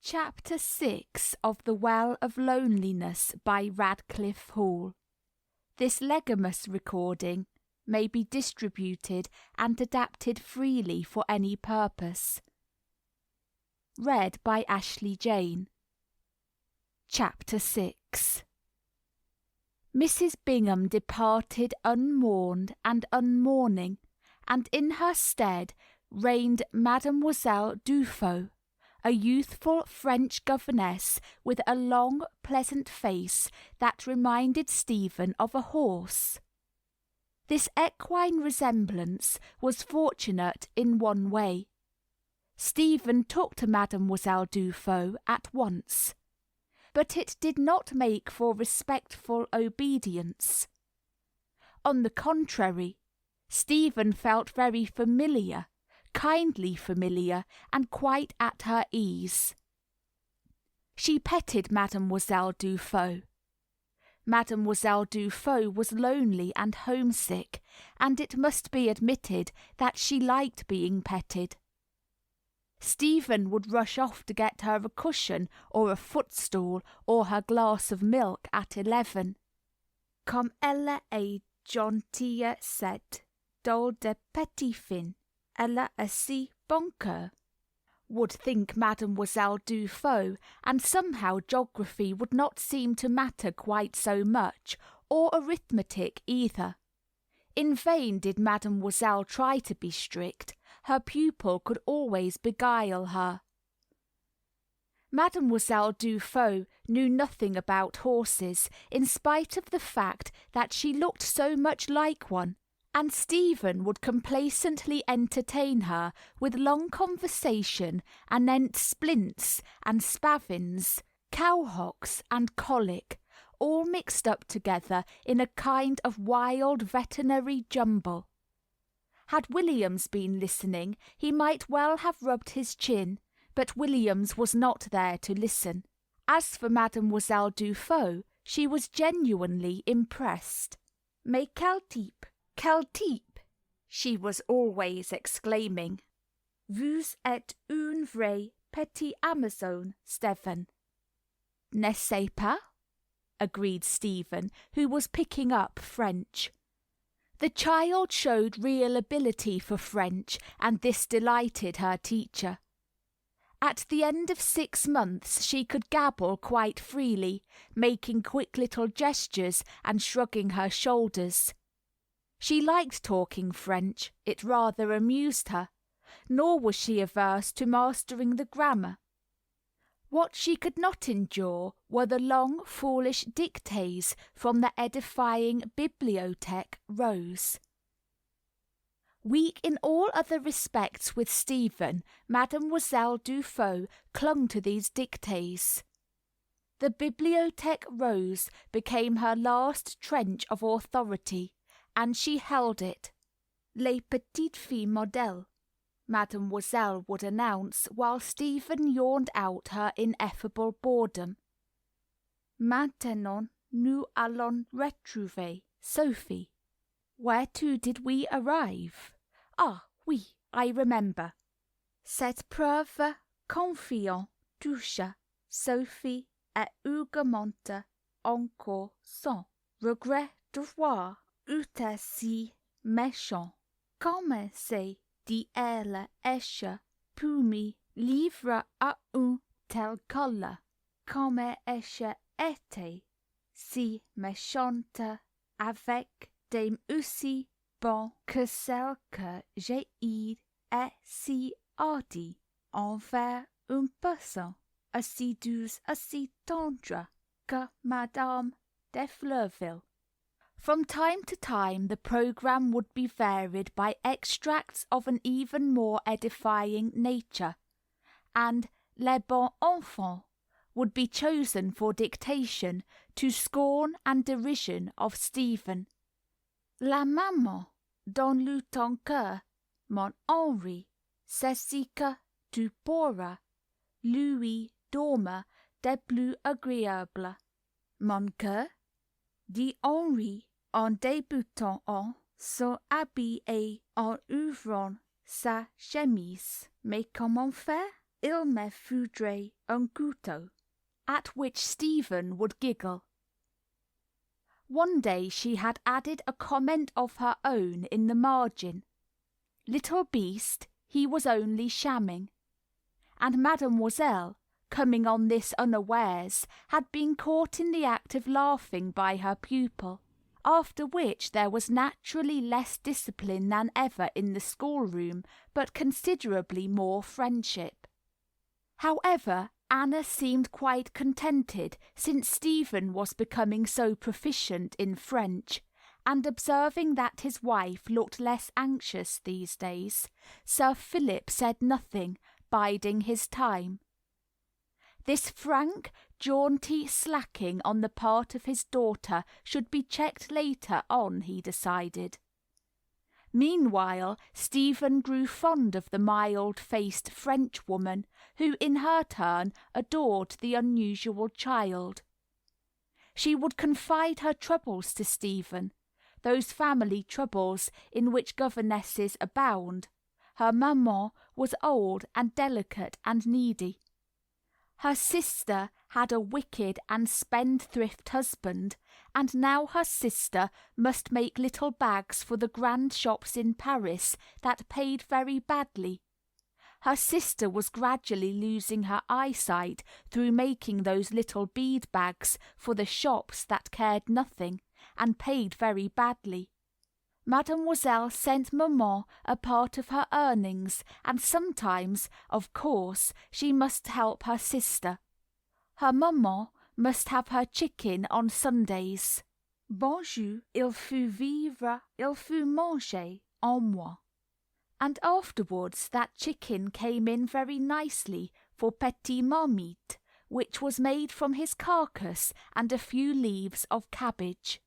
Chapter 6 of The Well of Loneliness by Radclyffe Hall. This Legamus recording may be distributed and adapted freely for any purpose. Read by Ashley Jane. Chapter 6. Mrs. Bingham departed unmourned and unmourning, and in her stead reigned Mademoiselle Dufeu, a youthful French governess with a long, pleasant face that reminded Stephen of a horse. This equine resemblance was fortunate in one way. Stephen took to Mademoiselle Dufeu at once, but it did not make for respectful obedience. On the contrary, Stephen felt very familiar, kindly familiar, and quite at her ease. She petted Mademoiselle Dufeu. Mademoiselle Dufeu was lonely and homesick, and it must be admitted that she liked being petted. Stephen would rush off to get her a cushion or a footstool or her glass of milk at 11. Comme elle est gentille cette drôle de petite fille. Elle a si bon cœur, would think Mademoiselle Dufeu, and somehow geography would not seem to matter quite so much, or arithmetic either. In vain did Mademoiselle try to be strict, her pupil could always beguile her. Mademoiselle Dufeu knew nothing about horses, in spite of the fact that she looked so much like one, and Stephen would complacently entertain her with long conversation anent splints and spavins, cowhocks and colic, all mixed up together in a kind of wild veterinary jumble. Had Williams been listening, he might well have rubbed his chin, but Williams was not there to listen. As for Mademoiselle Dufeu, she was genuinely impressed. Mais quel type! Quel type! She was always exclaiming. Vous êtes une vraie petite Amazone, Stephen. N'est-ce pas? Agreed Stephen, who was picking up French. The child showed real ability for French, and this delighted her teacher. At the end of 6 months she could gabble quite freely, making quick little gestures and shrugging her shoulders. She liked talking French, it rather amused her, nor was she averse to mastering the grammar. What she could not endure were the long, foolish dictées from the edifying Bibliothèque Rose. Weak in all other respects with Stephen, Mademoiselle Dufeu clung to these dictées. The Bibliothèque Rose became her last trench of authority, and she held it. Les petites filles modèles, Mademoiselle would announce, while Stephen yawned out her ineffable boredom. Maintenant nous allons retrouver Sophie. Where to did we arrive? Ah, oui, I remember. Cette preuve confiante touche Sophie et augmente encore son regret de voir être si méchant. Comme c'est dit elle est pour me livrer à un tel colle, comme elle était si méchante avec des aussi bons que celle que j'ai eue et si hardie envers une personne aussi douce, aussi tendre que Madame de Fleursville. From time to time the programme would be varied by extracts of an even more edifying nature, and Les Bons Enfants would be chosen for dictation to scorn and derision of Stephen. La maman, dans le ton cœur, mon Henri, c'est si que tu pourras lui dormir des plus agréables. Mon cœur, dit Henri, en débutant en son habit et en ouvrant sa chemise. Mais comment faire? Il me faudrait un couteau, at which Stephen would giggle. One day she had added a comment of her own in the margin. Little beast, he was only shamming. And Mademoiselle, coming on this unawares, had been caught in the act of laughing by her pupil, after which there was naturally less discipline than ever in the schoolroom, but considerably more friendship. However, Anna seemed quite contented, since Stephen was becoming so proficient in French, and observing that his wife looked less anxious these days, Sir Philip said nothing, biding his time. This frank, jaunty slacking on the part of his daughter should be checked later on, he decided. Meanwhile, Stephen grew fond of the mild-faced Frenchwoman, who in her turn adored the unusual child. She would confide her troubles to Stephen, those family troubles in which governesses abound. Her maman was old and delicate and needy. Her sister had a wicked and spendthrift husband, and now her sister must make little bags for the grand shops in Paris that paid very badly. Her sister was gradually losing her eyesight through making those little bead bags for the shops that cared nothing, and paid very badly. Mademoiselle sent maman a part of her earnings, and sometimes, of course, she must help her sister. Her maman must have her chicken on Sundays. Bonjour, il faut vivre, il faut manger en moi. And afterwards that chicken came in very nicely for Petit Marmite, which was made from his carcass and a few leaves of cabbage.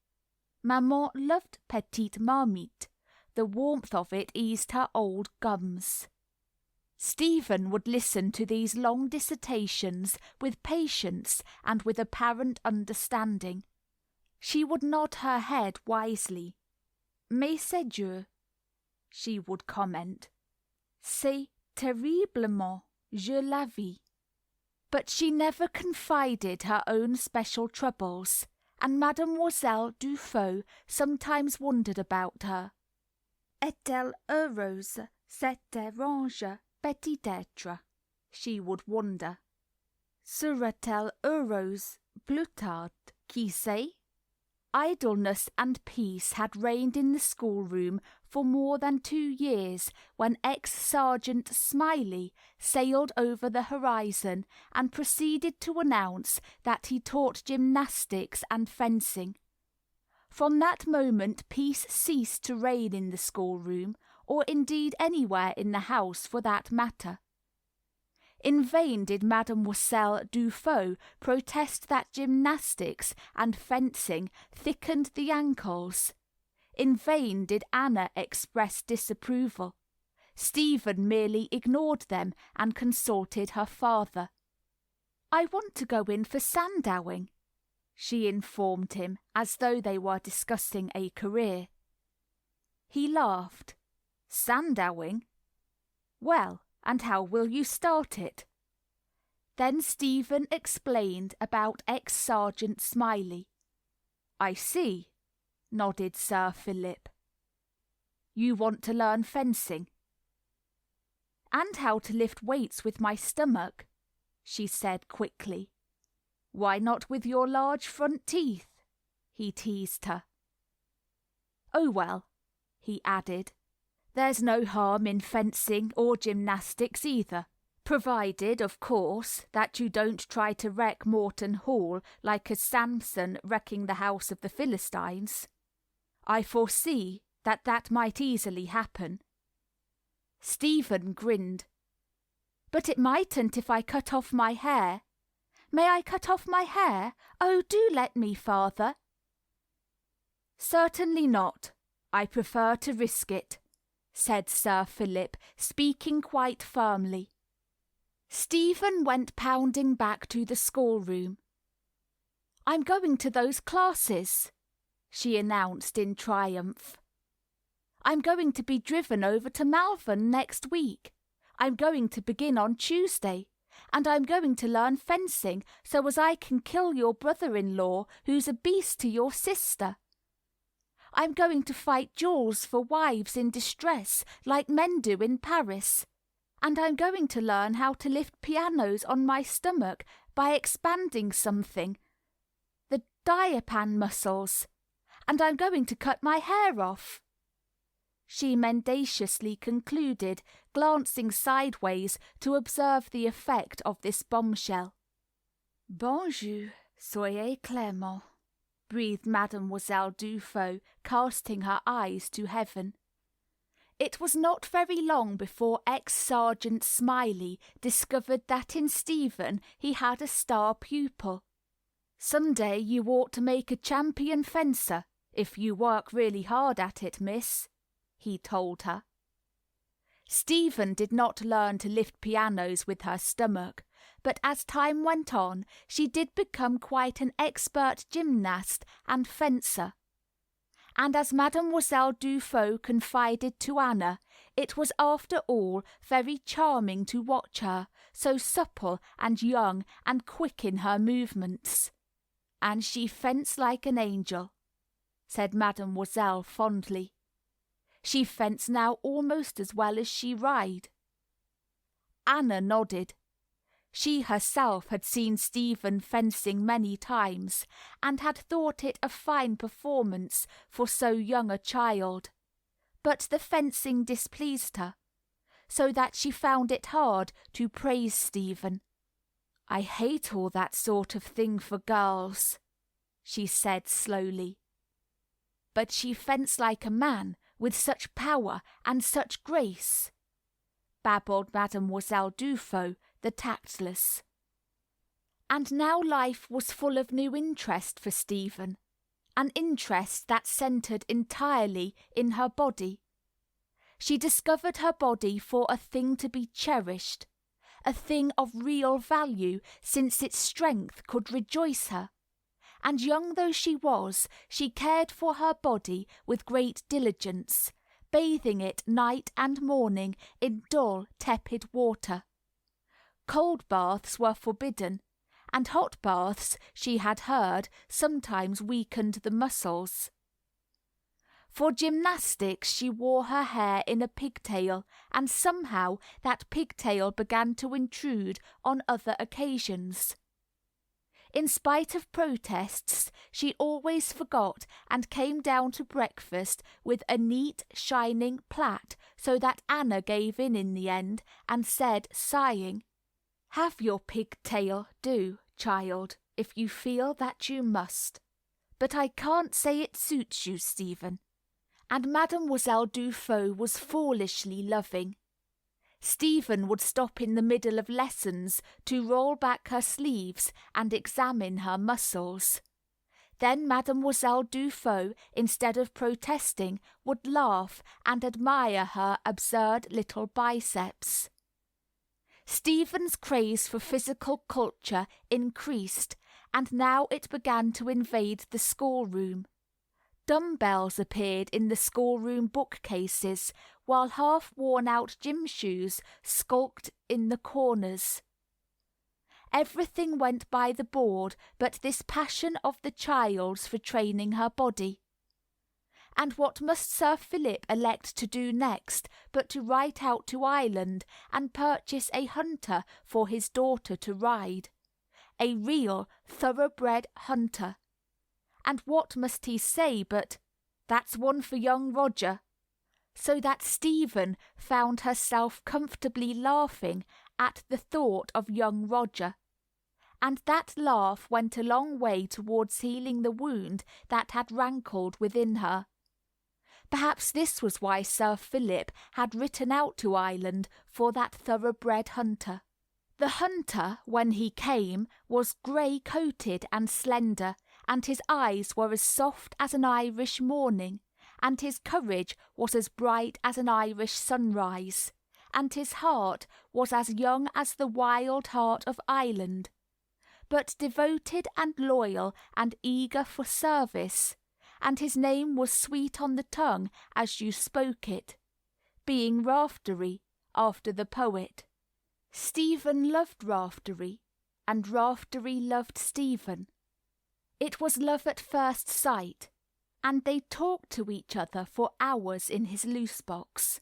Maman loved Petite Marmite. The warmth of it eased her old gums. Stephen would listen to these long dissertations with patience and with apparent understanding. She would nod her head wisely. Mais c'est dur, she would comment. C'est terriblement, je la vis. But she never confided her own special troubles, and Mademoiselle Dufaux sometimes wondered about her. Est-elle heureuse, cette étrange petit être? She would wonder. Sera-t-elle heureuse plus tard, qui sait? Idleness and peace had reigned in the schoolroom for more than 2 years when ex-Sergeant Smiley sailed over the horizon and proceeded to announce that he taught gymnastics and fencing. From that moment peace ceased to reign in the schoolroom, or indeed anywhere in the house for that matter. In vain did Mademoiselle Dufaux protest that gymnastics and fencing thickened the ankles. In vain did Anna express disapproval. Stephen merely ignored them and consulted her father. "I want to go in for Sandowing," she informed him, as though they were discussing a career. He laughed. "Sandowing? Well, and how will you start it?" Then Stephen explained about ex-Sergeant Smiley. "I see," nodded Sir Philip. "You want to learn fencing?" "And how to lift weights with my stomach," she said quickly. "Why not with your large front teeth?" he teased her. "Oh well," he added, "there's no harm in fencing or gymnastics either, provided, of course, that you don't try to wreck Morton Hall like a Samson wrecking the house of the Philistines. I foresee that might easily happen." Stephen grinned. "But it mightn't if I cut off my hair. May I cut off my hair? Oh, do let me, father." "Certainly not. I prefer to risk it," said Sir Philip, speaking quite firmly. Stephen went pounding back to the schoolroom. "I'm going to those classes," she announced in triumph. "I'm going to be driven over to Malvern next week. I'm going to begin on Tuesday, and I'm going to learn fencing so as I can kill your brother-in-law who's a beast to your sister. I'm going to fight duels for wives in distress like men do in Paris, and I'm going to learn how to lift pianos on my stomach by expanding something, the diapan muscles, and I'm going to cut my hair off," she mendaciously concluded, glancing sideways to observe the effect of this bombshell. "Bonjour, soyez clément," breathed Mademoiselle Dufaux, casting her eyes to heaven. It was not very long before ex-Sergeant Smiley discovered that in Stephen he had a star pupil. "Some day you ought to make a champion fencer, if you work really hard at it, miss," he told her. Stephen did not learn to lift pianos with her stomach, but as time went on, she did become quite an expert gymnast and fencer. And as Mademoiselle Dufaux confided to Anna, it was after all very charming to watch her, so supple and young and quick in her movements. "And she fenced like an angel," said Mademoiselle fondly. "She fence now almost as well as she ride." Anna nodded. She herself had seen Stephen fencing many times, and had thought it a fine performance for so young a child. But the fencing displeased her, so that she found it hard to praise Stephen. "I hate all that sort of thing for girls," she said slowly. "But she fenced like a man, with such power and such grace," babbled Mademoiselle Dufaux, the tactless. And now life was full of new interest for Stephen, an interest that centred entirely in her body. She discovered her body for a thing to be cherished, a thing of real value since its strength could rejoice her, and young though she was, she cared for her body with great diligence, bathing it night and morning in dull, tepid water. Cold baths were forbidden, and hot baths, she had heard, sometimes weakened the muscles. For gymnastics she wore her hair in a pigtail, and somehow that pigtail began to intrude on other occasions. In spite of protests, she always forgot and came down to breakfast with a neat, shining plait, so that Anna gave in the end, and said, sighing, "Have your pigtail, do, child, if you feel that you must. But I can't say it suits you, Stephen." And Mademoiselle Dufaux was foolishly loving. Stephen would stop in the middle of lessons to roll back her sleeves and examine her muscles. Then Mademoiselle Dufaux, instead of protesting, would laugh and admire her absurd little biceps. Stephen's craze for physical culture increased, and now it began to invade the schoolroom. Dumbbells appeared in the schoolroom bookcases, while half-worn-out gym shoes skulked in the corners. Everything went by the board but this passion of the child's for training her body. And what must Sir Philip elect to do next but to write out to Ireland and purchase a hunter for his daughter to ride? A real, thoroughbred hunter. And what must he say but, "That's one for young Roger," so that Stephen found herself comfortably laughing at the thought of young Roger. And that laugh went a long way towards healing the wound that had rankled within her. Perhaps this was why Sir Philip had written out to Ireland for that thoroughbred hunter. The hunter, when he came, was grey-coated and slender, and his eyes were as soft as an Irish morning, and his courage was as bright as an Irish sunrise, and his heart was as young as the wild heart of Ireland, but devoted and loyal and eager for service, and his name was sweet on the tongue as you spoke it, being Raftery, after the poet. Stephen loved Raftery, and Raftery loved Stephen. It was love at first sight, and they talked to each other for hours in his loose box.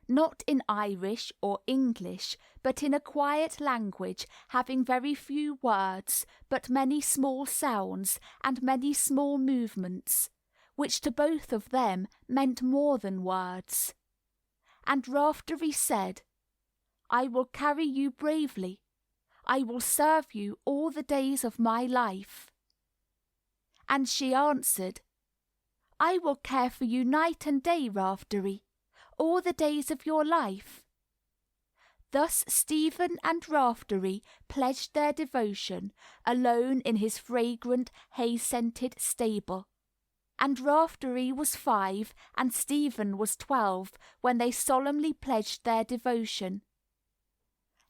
Not in Irish or English, but in a quiet language having very few words, but many small sounds and many small movements, which to both of them meant more than words. And Raftery said, "I will carry you bravely. I will serve you all the days of my life." And she answered, "I will care for you night and day, Raftery, all the days of your life." Thus Stephen and Raftery pledged their devotion, alone in his fragrant, hay-scented stable. And Raftery was 5 and Stephen was 12 when they solemnly pledged their devotion.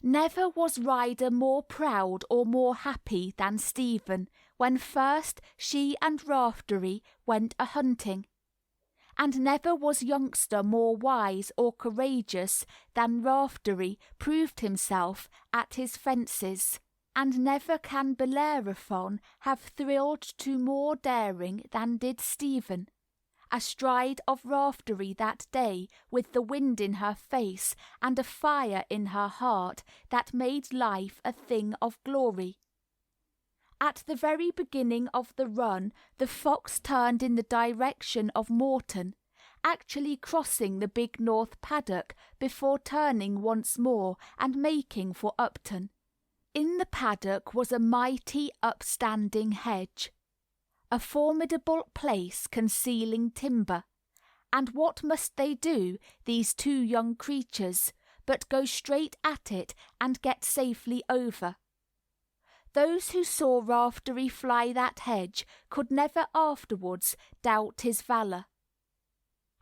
Never was rider more proud or more happy than Stephen when first she and Raftery went a-hunting. And never was youngster more wise or courageous than Raftery proved himself at his fences, and never can Bellerophon have thrilled to more daring than did Stephen, astride of Raftery that day with the wind in her face and a fire in her heart that made life a thing of glory. At the very beginning of the run, the fox turned in the direction of Morton, actually crossing the big north paddock before turning once more and making for Upton. In the paddock was a mighty upstanding hedge, a formidable place concealing timber, and what must they do, these 2 young creatures, but go straight at it and get safely over? Those who saw Raftery fly that hedge could never afterwards doubt his valour.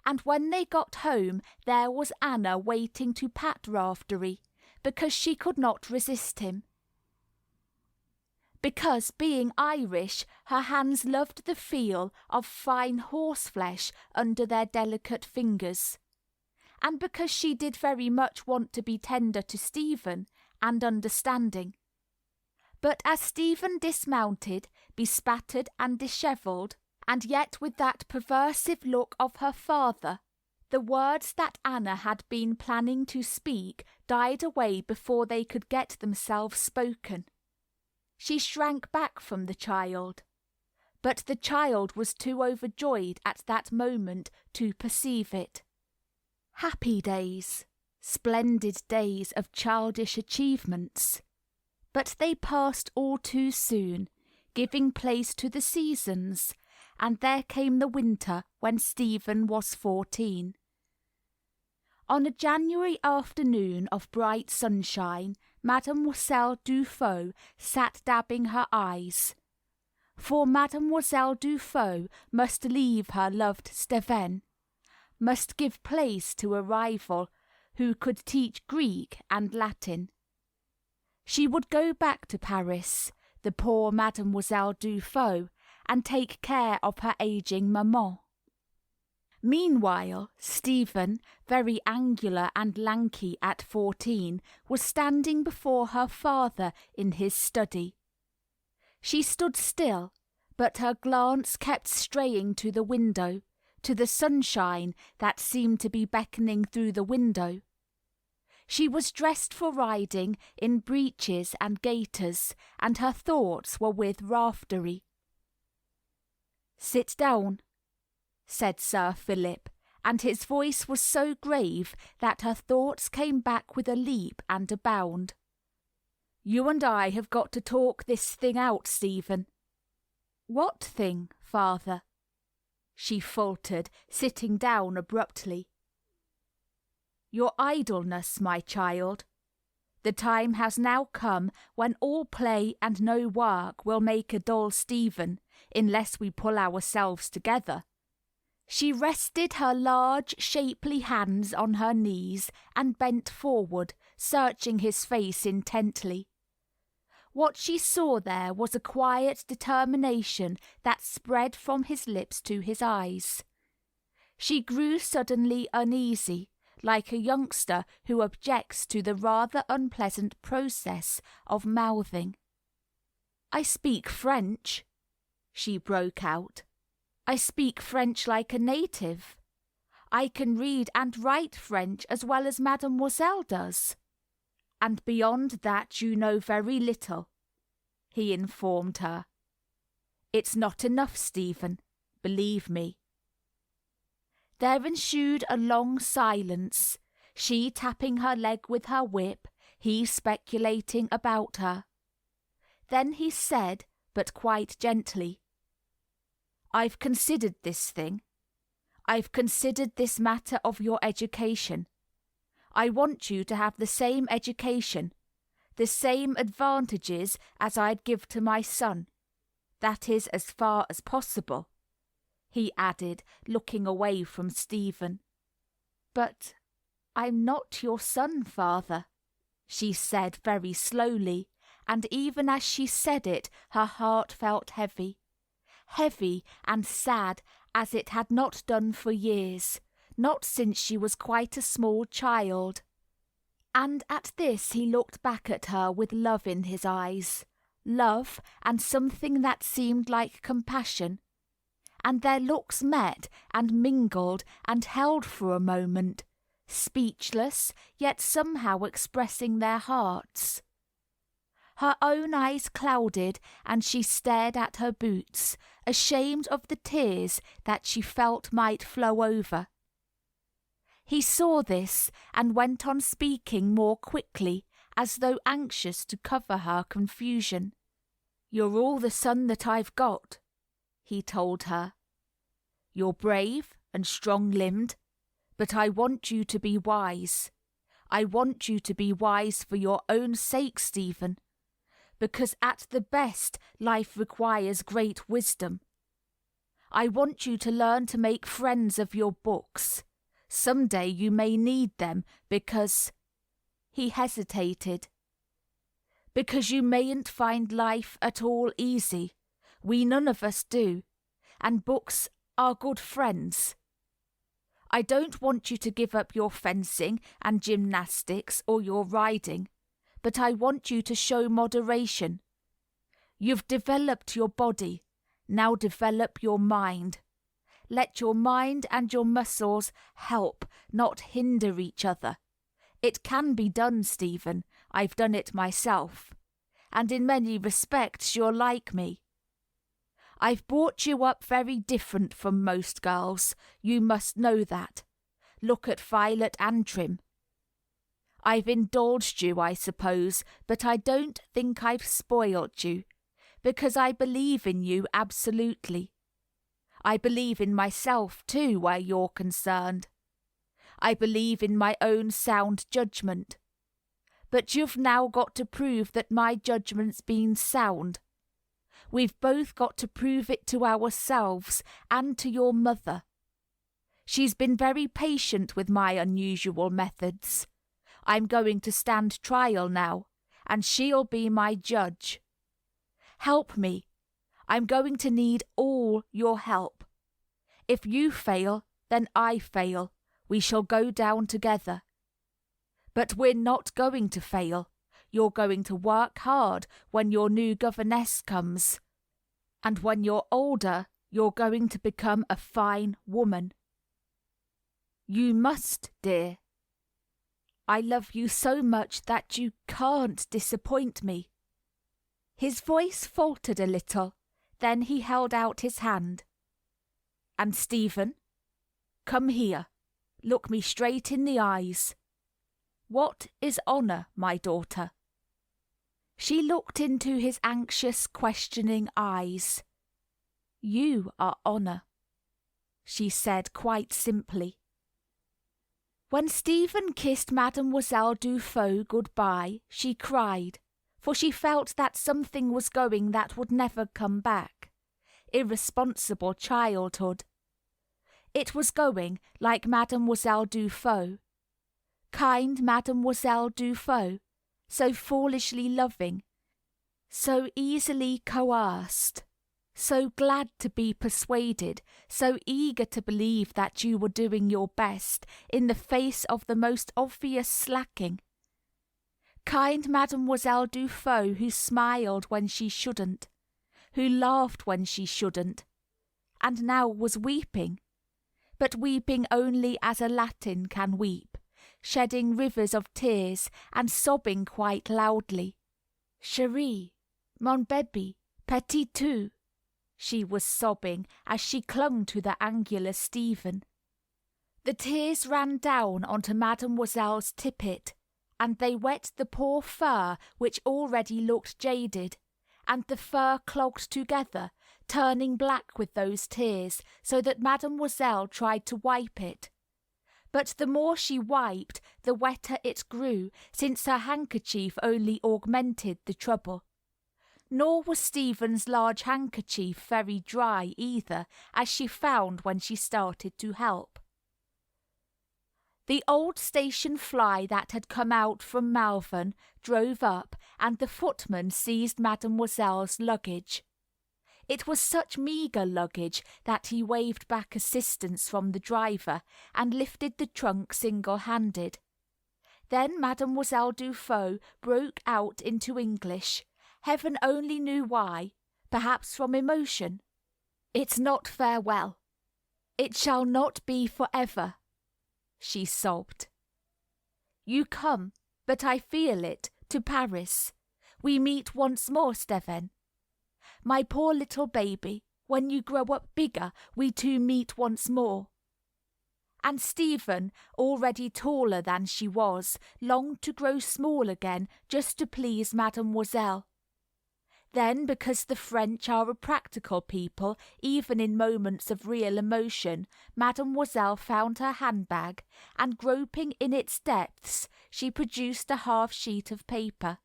And when they got home there was Anna waiting to pat Raftery, because she could not resist him. Because, being Irish, her hands loved the feel of fine horseflesh under their delicate fingers. And because she did very much want to be tender to Stephen and understanding. But as Stephen dismounted, bespattered and dishevelled, and yet with that perversive look of her father, the words that Anna had been planning to speak died away before they could get themselves spoken. She shrank back from the child, but the child was too overjoyed at that moment to perceive it. Happy days, splendid days of childish achievements. But they passed all too soon, giving place to the seasons, and there came the winter when Stephen was 14. On a January afternoon of bright sunshine, Mademoiselle Dufaux sat dabbing her eyes. For Mademoiselle Dufaux must leave her loved Stephen, must give place to a rival who could teach Greek and Latin. She would go back to Paris, the poor Mademoiselle Dufaux, and take care of her ageing maman. Meanwhile, Stephen, very angular and lanky at 14, was standing before her father in his study. She stood still, but her glance kept straying to the window, to the sunshine that seemed to be beckoning through the window. She was dressed for riding in breeches and gaiters, and her thoughts were with Raftery. "Sit down," said Sir Philip, and his voice was so grave that her thoughts came back with a leap and a bound. "You and I have got to talk this thing out, Stephen." "What thing, father?" she faltered, sitting down abruptly. "Your idleness, my child. The time has now come when all play and no work will make a dull Stephen, unless we pull ourselves together." She rested her large, shapely hands on her knees and bent forward, searching his face intently. What she saw there was a quiet determination that spread from his lips to his eyes. She grew suddenly uneasy, like a youngster who objects to the rather unpleasant process of mouthing. "I speak French," she broke out. "I speak French like a native. I can read and write French as well as Mademoiselle does." "And beyond that you know very little," he informed her. "It's not enough, Stephen, believe me." There ensued a long silence, she tapping her leg with her whip, he speculating about her. Then he said, but quite gently, "I've considered this thing. I've considered this matter of your education. I want you to have the same education, the same advantages as I'd give to my son. That is as far as possible," he added, looking away from Stephen. "But I'm not your son, father," she said very slowly, and even as she said it her heart felt heavy. Heavy and sad as it had not done for years, not since she was quite a small child. And at this he looked back at her with love in his eyes, love and something that seemed like compassion. And their looks met and mingled and held for a moment, speechless, yet somehow expressing their hearts. Her own eyes clouded, and she stared at her boots, ashamed of the tears that she felt might flow over. He saw this, and went on speaking more quickly, as though anxious to cover her confusion. "You're all the son that I've got," he told her. "You're brave and strong-limbed, but I want you to be wise. I want you to be wise for your own sake, Stephen, because at the best life requires great wisdom. I want you to learn to make friends of your books. Some day you may need them because—" he hesitated. "Because you mayn't find life at all easy. We none of us do, and books are good friends. I don't want you to give up your fencing and gymnastics or your riding, but I want you to show moderation. You've developed your body, now develop your mind. Let your mind and your muscles help, not hinder each other. It can be done, Stephen. I've done it myself. And in many respects you're like me. I've brought you up very different from most girls. You must know that. Look at Violet Antrim. I've indulged you, I suppose, but I don't think I've spoiled you, because I believe in you absolutely. I believe in myself, too, where you're concerned. I believe in my own sound judgment. But you've now got to prove that my judgment's been sound. We've both got to prove it to ourselves and to your mother. She's been very patient with my unusual methods. I'm going to stand trial now, and she'll be my judge. Help me. I'm going to need all your help. If you fail, then I fail. We shall go down together. But we're not going to fail. You're going to work hard when your new governess comes. And when you're older, you're going to become a fine woman. You must, dear. I love you so much that you can't disappoint me." His voice faltered a little, then he held out his hand. "And Stephen, come here. Look me straight in the eyes. What is honour, my daughter?" She looked into his anxious, questioning eyes. "You are honour," she said quite simply. When Stephen kissed Mademoiselle Dufaux good-bye, she cried, for she felt that something was going that would never come back. Irresponsible childhood. It was going like Mademoiselle Dufaux. Kind Mademoiselle Dufaux, so foolishly loving, so easily coerced, so glad to be persuaded, so eager to believe that you were doing your best in the face of the most obvious slacking. Kind Mademoiselle Dufault, who smiled when she shouldn't, who laughed when she shouldn't, and now was weeping, but weeping only as a Latin can weep, shedding rivers of tears and sobbing quite loudly. Chérie, mon bébé, petit tout, she was sobbing as she clung to the angular Stephen. The tears ran down onto Mademoiselle's tippet, and they wet the poor fur which already looked jaded, and the fur clogged together, turning black with those tears, so that Mademoiselle tried to wipe it. But the more she wiped, the wetter it grew, since her handkerchief only augmented the trouble. Nor was Stephen's large handkerchief very dry either, as she found when she started to help. The old station fly that had come out from Malvern drove up, and the footman seized Mademoiselle's luggage. It was such meagre luggage that he waved back assistance from the driver, and lifted the trunk single-handed. Then Mademoiselle Dufault broke out into English, heaven only knew why, perhaps from emotion. "It's not farewell. It shall not be for ever," she sobbed. "You come, but I feel it, to Paris. We meet once more, Stephen. My poor little baby, when you grow up bigger, we two meet once more." And Stephen, already taller than she was, longed to grow small again, just to please Mademoiselle. Then, because the French are a practical people, even in moments of real emotion, Mademoiselle found her handbag, and groping in its depths, she produced a half-sheet of paper.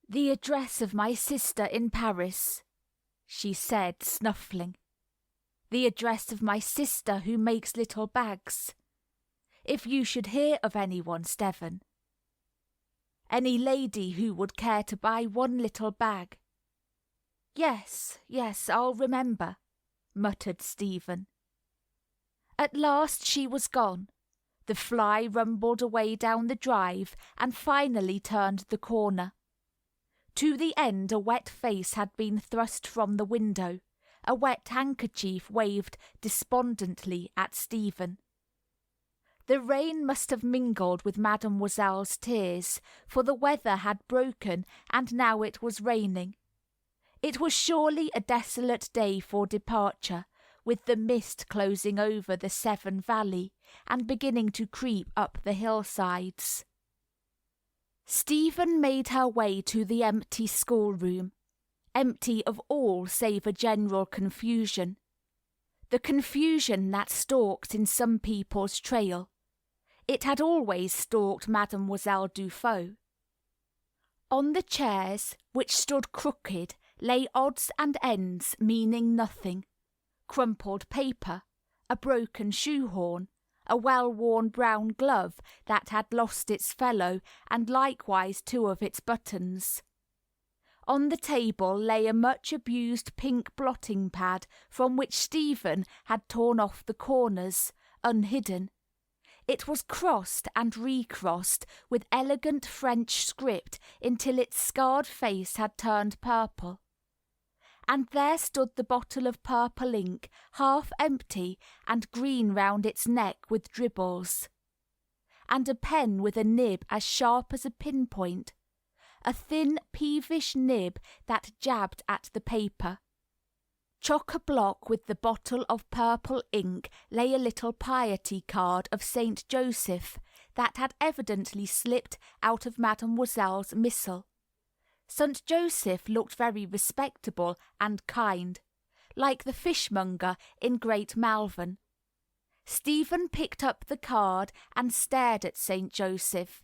"The address of my sister in Paris," she said, snuffling. "The address of my sister who makes little bags. If you should hear of anyone, Stephen. Any lady who would care to buy one little bag." Yes, I'll remember," muttered Stephen. At last she was gone. The fly rumbled away down the drive, and finally turned the corner. To the end a wet face had been thrust from the window. A wet handkerchief waved despondently at Stephen. The rain must have mingled with Mademoiselle's tears, for the weather had broken, and now it was raining. It was surely a desolate day for departure, with the mist closing over the Severn Valley, and beginning to creep up the hillsides. Stephen made her way to the empty schoolroom, empty of all save a general confusion. The confusion that stalks in some people's trail. It had always stalked Mademoiselle Dufault. On the chairs, which stood crooked, lay odds and ends meaning nothing. Crumpled paper, a broken shoehorn, a well-worn brown glove that had lost its fellow, and likewise 2 of its buttons. On the table lay a much-abused pink blotting-pad, from which Stephen had torn off the corners, unhidden. It was crossed and recrossed with elegant French script until its scarred face had turned purple. And there stood the bottle of purple ink, half empty, and green round its neck with dribbles. And a pen with a nib as sharp as a pinpoint, a thin, peevish nib that jabbed at the paper. Chock-a-block with the bottle of purple ink lay a little piety card of Saint Joseph that had evidently slipped out of Mademoiselle's missal. St. Joseph looked very respectable and kind, like the fishmonger in Great Malvern. Stephen picked up the card and stared at St. Joseph.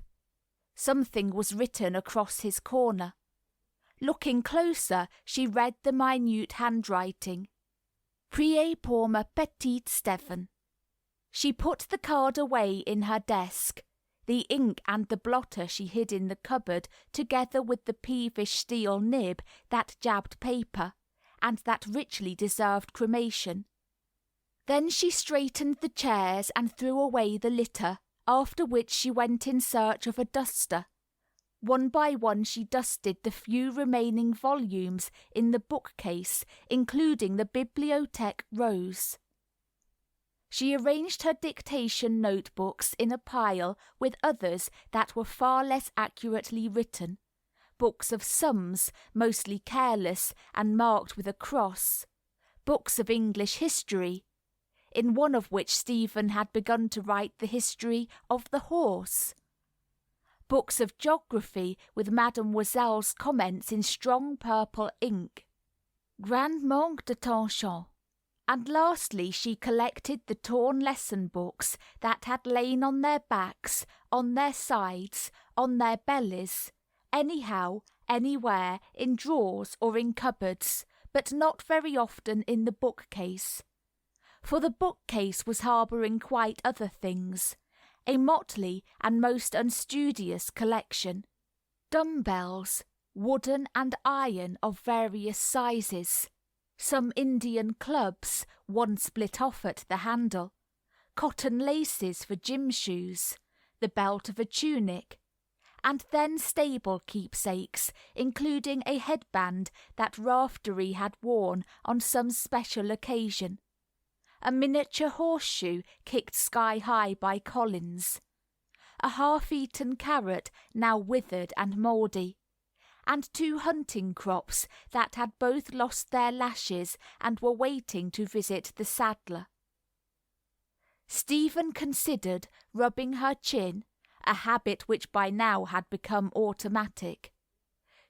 Something was written across his corner. Looking closer, she read the minute handwriting. "Priez pour ma petite Stephen." She put the card away in her desk. The ink and the blotter she hid in the cupboard, together with the peevish steel nib that jabbed paper, and that richly deserved cremation. Then she straightened the chairs and threw away the litter, after which she went in search of a duster. One by one she dusted the few remaining volumes in the bookcase, including the Bibliothèque Rose. She arranged her dictation notebooks in a pile with others that were far less accurately written, books of sums, mostly careless and marked with a cross, books of English history, in one of which Stephen had begun to write the history of the horse, books of geography with Mademoiselle's comments in strong purple ink, grand manque d'attention. And lastly she collected the torn lesson books that had lain on their backs, on their sides, on their bellies, anyhow, anywhere, in drawers or in cupboards, but not very often in the bookcase. For the bookcase was harbouring quite other things, a motley and most unstudious collection. Dumbbells, wooden and iron of various sizes, some Indian clubs, one split off at the handle, cotton laces for gym shoes, the belt of a tunic, and then stable keepsakes, including a headband that Raftery had worn on some special occasion, a miniature horseshoe kicked sky-high by Collins, a half-eaten carrot now withered and mouldy, and 2 hunting crops that had both lost their lashes and were waiting to visit the saddler. Stephen considered, rubbing her chin, a habit which by now had become automatic.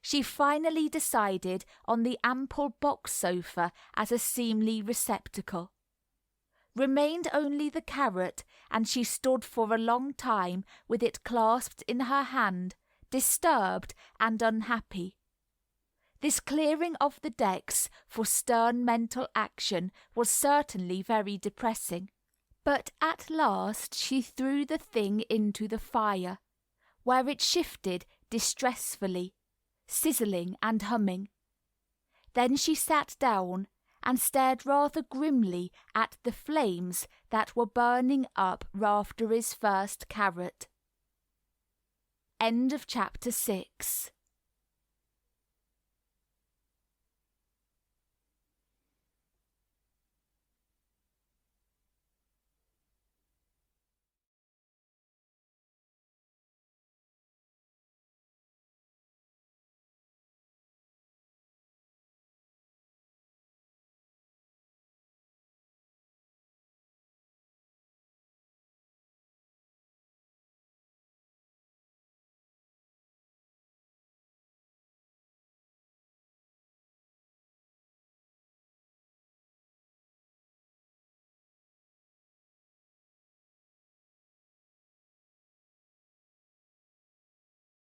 She finally decided on the ample box sofa as a seemly receptacle. Remained only the carrot, and she stood for a long time with it clasped in her hand, disturbed and unhappy. This clearing of the decks for stern mental action was certainly very depressing, but at last she threw the thing into the fire, where it shifted distressfully, sizzling and humming. Then she sat down and stared rather grimly at the flames that were burning up Raftery's first carrot. End of chapter 6.